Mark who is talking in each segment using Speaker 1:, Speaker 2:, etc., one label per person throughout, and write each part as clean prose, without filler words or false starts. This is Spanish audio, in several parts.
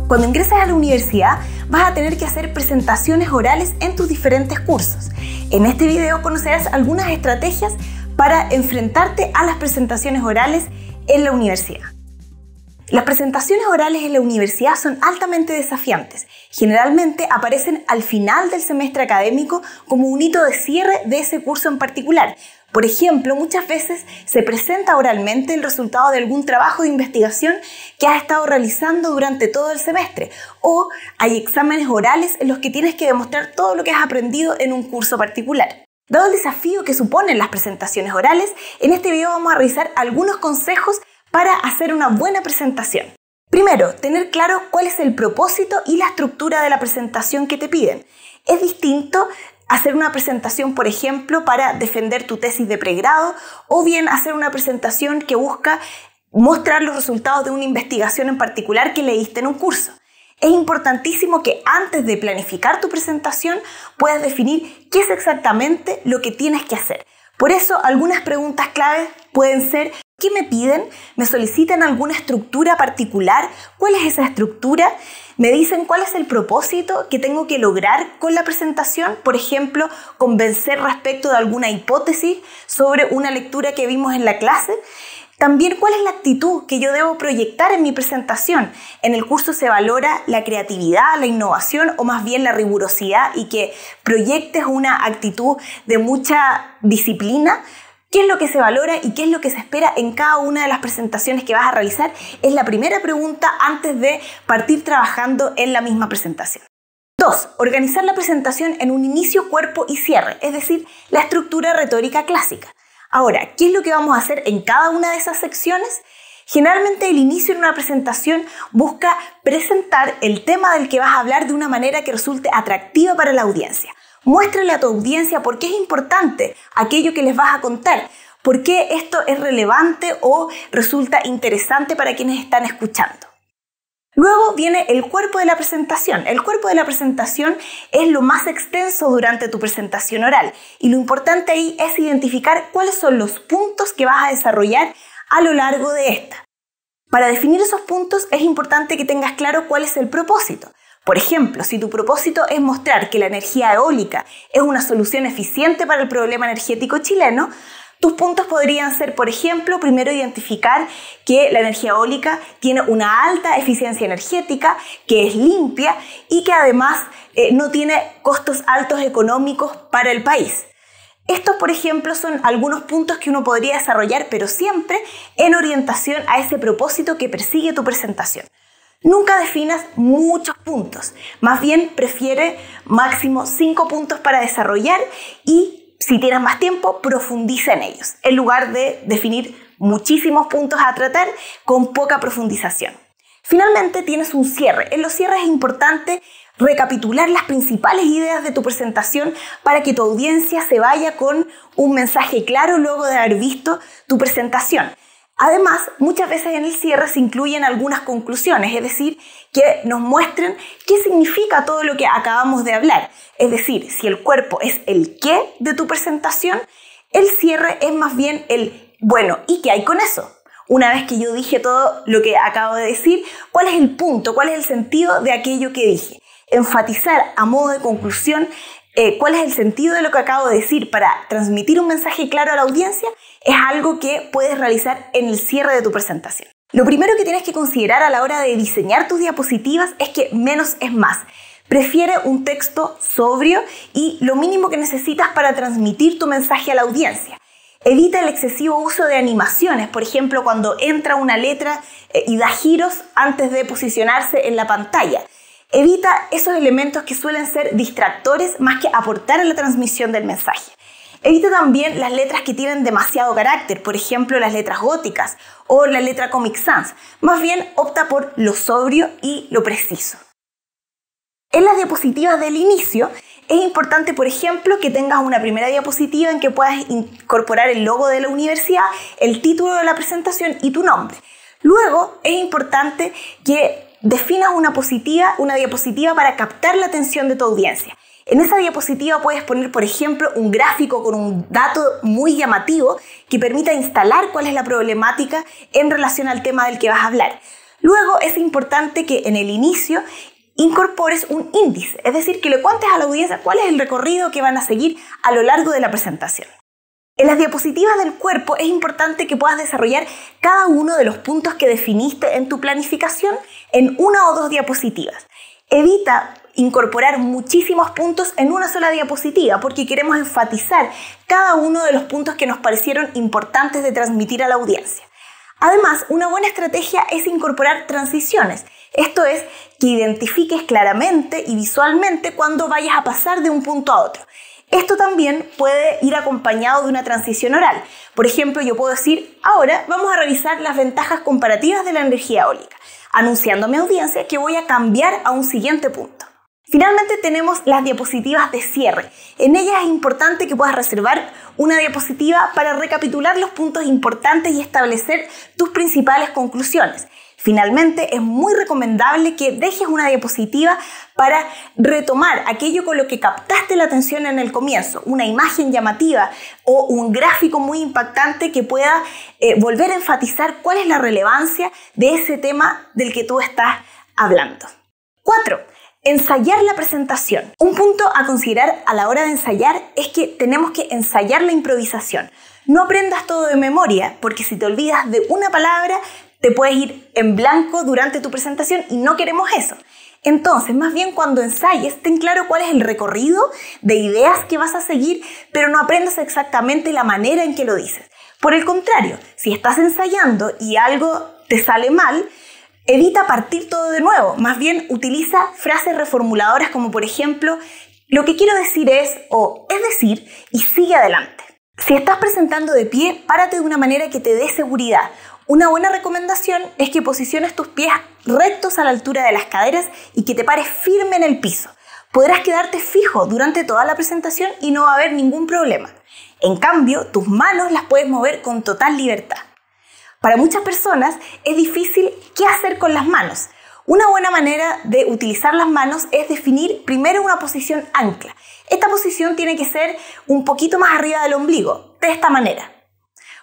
Speaker 1: Cuando ingresas a la universidad, vas a tener que hacer presentaciones orales en tus diferentes cursos. En este video conocerás algunas estrategias para enfrentarte a las presentaciones orales en la universidad. Las presentaciones orales en la universidad son altamente desafiantes. Generalmente aparecen al final del semestre académico como un hito de cierre de ese curso en particular. Por ejemplo, muchas veces se presenta oralmente el resultado de algún trabajo de investigación que has estado realizando durante todo el semestre, o hay exámenes orales en los que tienes que demostrar todo lo que has aprendido en un curso particular. Dado el desafío que suponen las presentaciones orales, en este video vamos a revisar algunos consejos para hacer una buena presentación. Primero, tener claro cuál es el propósito y la estructura de la presentación que te piden. Es distinto hacer una presentación, por ejemplo, para defender tu tesis de pregrado, o bien hacer una presentación que busca mostrar los resultados de una investigación en particular que leíste en un curso. Es importantísimo que antes de planificar tu presentación puedas definir qué es exactamente lo que tienes que hacer. Por eso, algunas preguntas claves pueden ser: ¿qué me piden? ¿Me solicitan alguna estructura particular? ¿Cuál es esa estructura? ¿Me dicen cuál es el propósito que tengo que lograr con la presentación? Por ejemplo, convencer respecto de alguna hipótesis sobre una lectura que vimos en la clase. También, ¿cuál es la actitud que yo debo proyectar en mi presentación? En el curso se valora la creatividad, la innovación o más bien la rigurosidad, y que proyectes una actitud de mucha disciplina. ¿Qué es lo que se valora y qué es lo que se espera en cada una de las presentaciones que vas a realizar? Es la primera pregunta antes de partir trabajando en la misma presentación. 2. Organizar la presentación en un inicio, cuerpo y cierre, es decir, la estructura retórica clásica. Ahora, ¿qué es lo que vamos a hacer en cada una de esas secciones? Generalmente el inicio en una presentación busca presentar el tema del que vas a hablar de una manera que resulte atractiva para la audiencia. Muéstrale a tu audiencia por qué es importante aquello que les vas a contar, por qué esto es relevante o resulta interesante para quienes están escuchando. Luego viene el cuerpo de la presentación. El cuerpo de la presentación es lo más extenso durante tu presentación oral, y lo importante ahí es identificar cuáles son los puntos que vas a desarrollar a lo largo de esta. Para definir esos puntos es importante que tengas claro cuál es el propósito. Por ejemplo, si tu propósito es mostrar que la energía eólica es una solución eficiente para el problema energético chileno, tus puntos podrían ser, por ejemplo, primero identificar que la energía eólica tiene una alta eficiencia energética, que es limpia y que además no tiene costos altos económicos para el país. Estos, por ejemplo, son algunos puntos que uno podría desarrollar, pero siempre en orientación a ese propósito que persigue tu presentación. Nunca definas muchos puntos, más bien prefiere máximo 5 puntos para desarrollar, y si tienes más tiempo, profundiza en ellos, en lugar de definir muchísimos puntos a tratar con poca profundización. Finalmente tienes un cierre. En los cierres es importante recapitular las principales ideas de tu presentación para que tu audiencia se vaya con un mensaje claro luego de haber visto tu presentación. Además, muchas veces en el cierre se incluyen algunas conclusiones, es decir, que nos muestren qué significa todo lo que acabamos de hablar. Es decir, si el cuerpo es el qué de tu presentación, el cierre es más bien el bueno, ¿y qué hay con eso? Una vez que yo dije todo lo que acabo de decir, ¿cuál es el punto? ¿Cuál es el sentido de aquello que dije? Enfatizar a modo de conclusión cuál es el sentido de lo que acabo de decir para transmitir un mensaje claro a la audiencia es algo que puedes realizar en el cierre de tu presentación. Lo primero que tienes que considerar a la hora de diseñar tus diapositivas es que menos es más. Prefiere un texto sobrio y lo mínimo que necesitas para transmitir tu mensaje a la audiencia. Evita el excesivo uso de animaciones, por ejemplo, cuando entra una letra y da giros antes de posicionarse en la pantalla. Evita esos elementos que suelen ser distractores más que aportar a la transmisión del mensaje. Evita también las letras que tienen demasiado carácter, por ejemplo las letras góticas o la letra Comic Sans. Más bien opta por lo sobrio y lo preciso. En las diapositivas del inicio es importante, por ejemplo, que tengas una primera diapositiva en que puedas incorporar el logo de la universidad, el título de la presentación y tu nombre. Luego es importante que definas una diapositiva para captar la atención de tu audiencia. En esa diapositiva puedes poner, por ejemplo, un gráfico con un dato muy llamativo que permita instalar cuál es la problemática en relación al tema del que vas a hablar. Luego es importante que en el inicio incorpores un índice, es decir, que le cuentes a la audiencia cuál es el recorrido que van a seguir a lo largo de la presentación. En las diapositivas del cuerpo es importante que puedas desarrollar cada uno de los puntos que definiste en tu planificación en 1 o 2 diapositivas. Evita incorporar muchísimos puntos en una sola diapositiva porque queremos enfatizar cada uno de los puntos que nos parecieron importantes de transmitir a la audiencia. Además, una buena estrategia es incorporar transiciones. Esto es, que identifiques claramente y visualmente cuando vayas a pasar de un punto a otro. Esto también puede ir acompañado de una transición oral. Por ejemplo, yo puedo decir, ahora vamos a revisar las ventajas comparativas de la energía eólica, anunciando a mi audiencia que voy a cambiar a un siguiente punto. Finalmente tenemos las diapositivas de cierre. En ellas es importante que puedas reservar una diapositiva para recapitular los puntos importantes y establecer tus principales conclusiones. Finalmente, es muy recomendable que dejes una diapositiva para retomar aquello con lo que captaste la atención en el comienzo, una imagen llamativa o un gráfico muy impactante que pueda volver a enfatizar cuál es la relevancia de ese tema del que tú estás hablando. 4. Ensayar la presentación. Un punto a considerar a la hora de ensayar es que tenemos que ensayar la improvisación. No aprendas todo de memoria, porque si te olvidas de una palabra, te puedes ir en blanco durante tu presentación y no queremos eso. Entonces, más bien cuando ensayes, ten claro cuál es el recorrido de ideas que vas a seguir, pero no aprendas exactamente la manera en que lo dices. Por el contrario, si estás ensayando y algo te sale mal, evita partir todo de nuevo, más bien utiliza frases reformuladoras como por ejemplo, lo que quiero decir es, o es decir, y sigue adelante. Si estás presentando de pie, párate de una manera que te dé seguridad. Una buena recomendación es que posiciones tus pies rectos a la altura de las caderas y que te pares firme en el piso. Podrás quedarte fijo durante toda la presentación y no va a haber ningún problema. En cambio, tus manos las puedes mover con total libertad. Para muchas personas es difícil qué hacer con las manos. Una buena manera de utilizar las manos es definir primero una posición ancla. Esta posición tiene que ser un poquito más arriba del ombligo, de esta manera.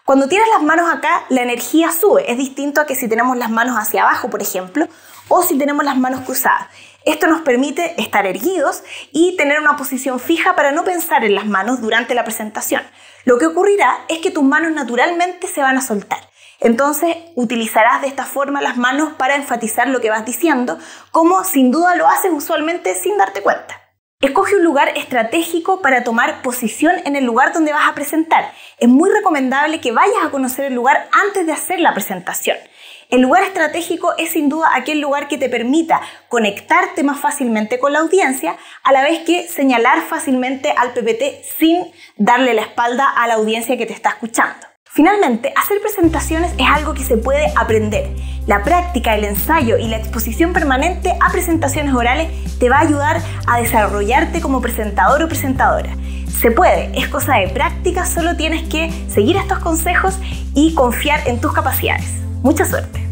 Speaker 1: Cuando tienes las manos acá, la energía sube. Es distinto a que si tenemos las manos hacia abajo, por ejemplo, o si tenemos las manos cruzadas. Esto nos permite estar erguidos y tener una posición fija para no pensar en las manos durante la presentación. Lo que ocurrirá es que tus manos naturalmente se van a soltar. Entonces utilizarás de esta forma las manos para enfatizar lo que vas diciendo, como sin duda lo haces usualmente sin darte cuenta. Escoge un lugar estratégico para tomar posición en el lugar donde vas a presentar. Es muy recomendable que vayas a conocer el lugar antes de hacer la presentación. El lugar estratégico es sin duda aquel lugar que te permita conectarte más fácilmente con la audiencia, a la vez que señalar fácilmente al PPT sin darle la espalda a la audiencia que te está escuchando. Finalmente, hacer presentaciones es algo que se puede aprender. La práctica, el ensayo y la exposición permanente a presentaciones orales te va a ayudar a desarrollarte como presentador o presentadora. Se puede, es cosa de práctica, solo tienes que seguir estos consejos y confiar en tus capacidades. Mucha suerte.